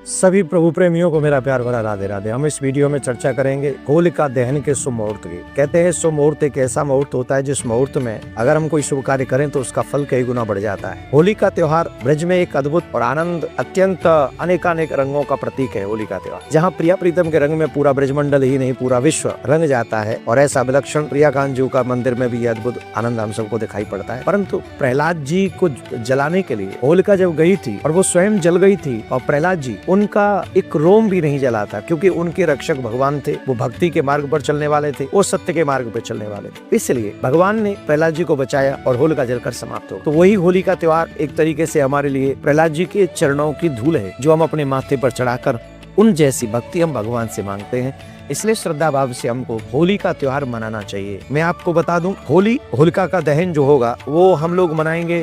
सभी प्रभु प्रेमियों को मेरा प्यार भरा राधे राधे। हम इस वीडियो में चर्चा करेंगे होलिका दहन के शुभ मुहूर्त की। कहते हैं शुभ मुहूर्त एक ऐसा मुहूर्त होता है जिस मुहूर्त में अगर हम कोई शुभ कार्य करें तो उसका फल कई गुना बढ़ जाता है। होली का त्योहार ब्रज में एक अद्भुत और आनंद अत्यंत अनेकानेक रंगों का प्रतीक है। होली का त्योहार जहाँ प्रिया प्रीतम के रंग में पूरा ब्रजमंडल ही नहीं पूरा विश्व रंग जाता है, और ऐसा विलक्षण प्रिया कांजू का मंदिर में भी यह अद्भुत आनंद हम सबको दिखाई पड़ता है। परंतु प्रहलाद जी को जलाने के लिए होलिका जब गई थी और वो स्वयं जल गई थी, और प्रहलाद जी उनका एक रोम भी नहीं जला था, क्योंकि उनके रक्षक भगवान थे। वो भक्ति के मार्ग पर चलने वाले थे, वो सत्य के मार्ग पर चलने वाले थे। इसलिए भगवान ने प्रहलाद जी को बचाया और होलिका जलकर समाप्त हो। तो वही होली का त्योहार एक तरीके से हमारे लिए प्रहलाद जी के चरणों की धूल है, जो हम अपने माथे पर चढ़ाकर उन जैसी भक्ति हम भगवान से मांगते हैं। इसलिए श्रद्धा भाव से हमको होली का त्योहार मनाना चाहिए। मैं आपको बता दूं, होलिका का दहन जो होगा वो हम लोग मनाएंगे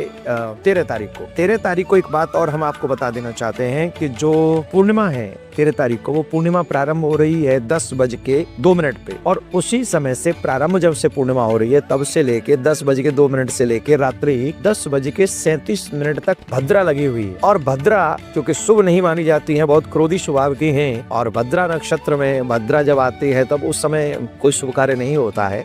13 तारीख को। 13 तारीख को एक बात और हम आपको बता देना चाहते हैं कि जो पूर्णिमा है 13 तारीख को, वो पूर्णिमा प्रारंभ हो रही है 10:02 पे, और उसी समय से प्रारंभ जब से पूर्णिमा हो रही है तब से लेके 10:02 से लेके रात्रि 10:37 तक भद्रा लगी हुई है। और भद्रा क्योंकि शुभ नहीं मानी जाती है, बहुत क्रोधी स्वभाव की है, और भद्रा नक्षत्र में भद्रा जब आती है तब उस समय कोई शुभ कार्य नहीं होता है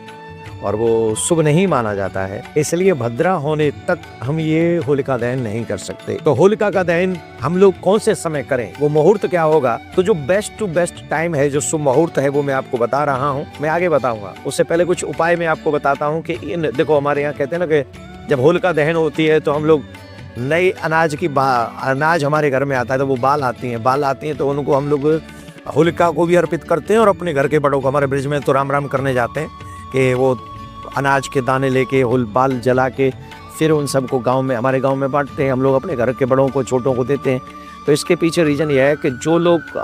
और वो शुभ नहीं माना जाता है। इसलिए भद्रा होने तक हम ये होलिका दहन नहीं कर सकते। तो होलिका का दहन हम लोग कौन से समय करें, वो मुहूर्त क्या होगा? तो जो बेस्ट टू बेस्ट टाइम है, जो शुभ मुहूर्त है, वो मैं आपको बता रहा हूँ। मैं आगे बताऊंगा, उससे पहले कुछ उपाय मैं आपको बताता हूँ कि देखो हमारे यहाँ कहते हैं ना कि जब होलिका दहन होती है तो हम लोग नए अनाज हमारे घर में आता है, तो वो बाल आती हैं तो उनको हम लोग होलिका को भी अर्पित करते हैं, और अपने घर के बड़ों को, हमारे ब्रिज में तो राम राम करने जाते हैं कि वो अनाज के दाने लेके बाल जला के फिर उन सबको हमारे गांव में बांटते हैं। हम लोग अपने घर के बड़ों को, छोटों को देते हैं। तो इसके पीछे रीजन यह है कि जो लोग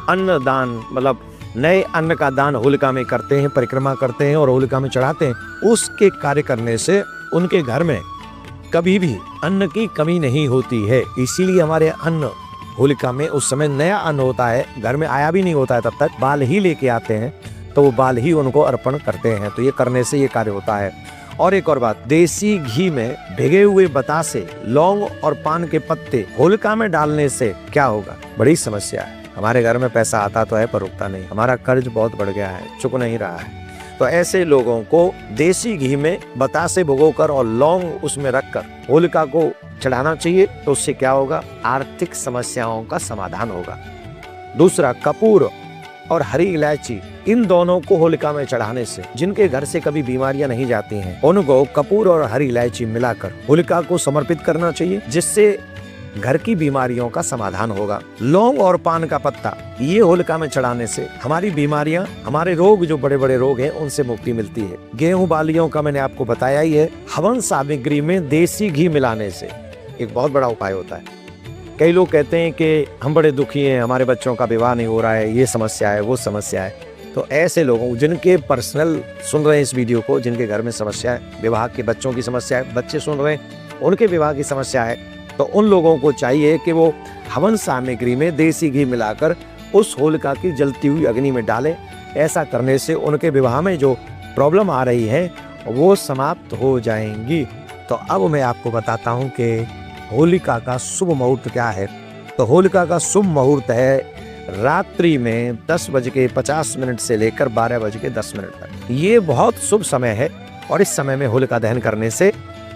अन्न दान, मतलब नए अन्न का दान होलिका में करते हैं, परिक्रमा करते हैं और होलिका में चढ़ाते हैं, उसके कार्य करने से उनके घर में कभी भी अन्न की कमी नहीं होती है। इसीलिए हमारे अन्न होलिका में उस समय नया अन्न होता है, घर में आया भी नहीं होता है, तब तक बाल ही लेके आते हैं, तो वो बाल ही उनको अर्पण करते हैं। तो ये करने से ये कार्य होता है। और एक और बात, देसी घी में भिगे हुए बतासे, लौंग और पान के पत्ते होलिका में डालने से क्या होगा? बड़ी समस्या है। हमारे घर में पैसा आता तो है पर रुकता नहीं, हमारा कर्ज बहुत बढ़ गया है, चुक नहीं रहा है। तो ऐसे लोगों को देसी घी में बतासे भिगोकर और लौंग उसमें रखकर होलिका को चढ़ाना चाहिए। तो उससे क्या होगा? आर्थिक समस्याओं का समाधान होगा। दूसरा, कपूर और हरी इलायची, इन दोनों को होलिका में चढ़ाने से जिनके घर से कभी बीमारियां नहीं जाती हैं, उनको कपूर और हरी इलायची मिलाकर होलिका को समर्पित करना चाहिए, जिससे घर की बीमारियों का समाधान होगा। लौंग और पान का पत्ता, ये होलिका में चढ़ाने से हमारी बीमारियां, हमारे रोग, जो बड़े बड़े रोग हैं, उनसे मुक्ति मिलती है। गेहूं बालियों का मैंने आपको बताया ही है। हवन सामग्री में देसी घी मिलाने से एक बहुत बड़ा उपाय होता है। कई लोग कहते हैं कि हम बड़े दुखी हैं, हमारे बच्चों का विवाह नहीं हो रहा है, ये समस्या है, वो समस्या है। तो ऐसे लोगों, जिनके पर्सनल सुन रहे हैं इस वीडियो को, जिनके घर में समस्या है, विवाह के बच्चों की समस्या है, बच्चे सुन रहे हैं उनके विवाह की समस्या है, तो उन लोगों को चाहिए कि वो हवन सामग्री में देसी घी मिलाकर उस होलिका की जलती हुई अग्नि में डालें। ऐसा करने से उनके विवाह में जो प्रॉब्लम आ रही है वो समाप्त हो जाएंगी। तो अब मैं आपको बताता हूँ कि होलिका का शुभ मुहूर्त क्या है। तो होलिका का शुभ मुहूर्त है रात्रि में 10:50 से लेकर 12:10 तक। ये बहुत शुभ समय है, और इस समय में होलिका दहन करने से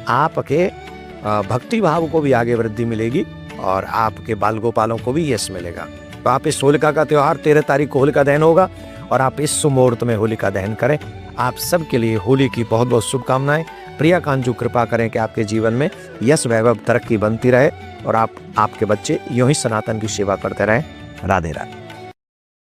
आपके भक्ति भाव को भी आगे वृद्धि मिलेगी और आपके बाल गोपालों को भी यश मिलेगा। तो आप इस होलिका का त्योहार 13 तारीख को होलिका दहन होगा, और आप इस शुभ मुहूर्त में होलिका दहन करें। आप सबके लिए होली की बहुत बहुत शुभकामनाएं। प्रिया कांजू कृपा करें कि आपके जीवन में यश, वैभव, तरक्की बनती रहे, और आपके बच्चे यूं ही सनातन की सेवा करते रहें। राधे राधे।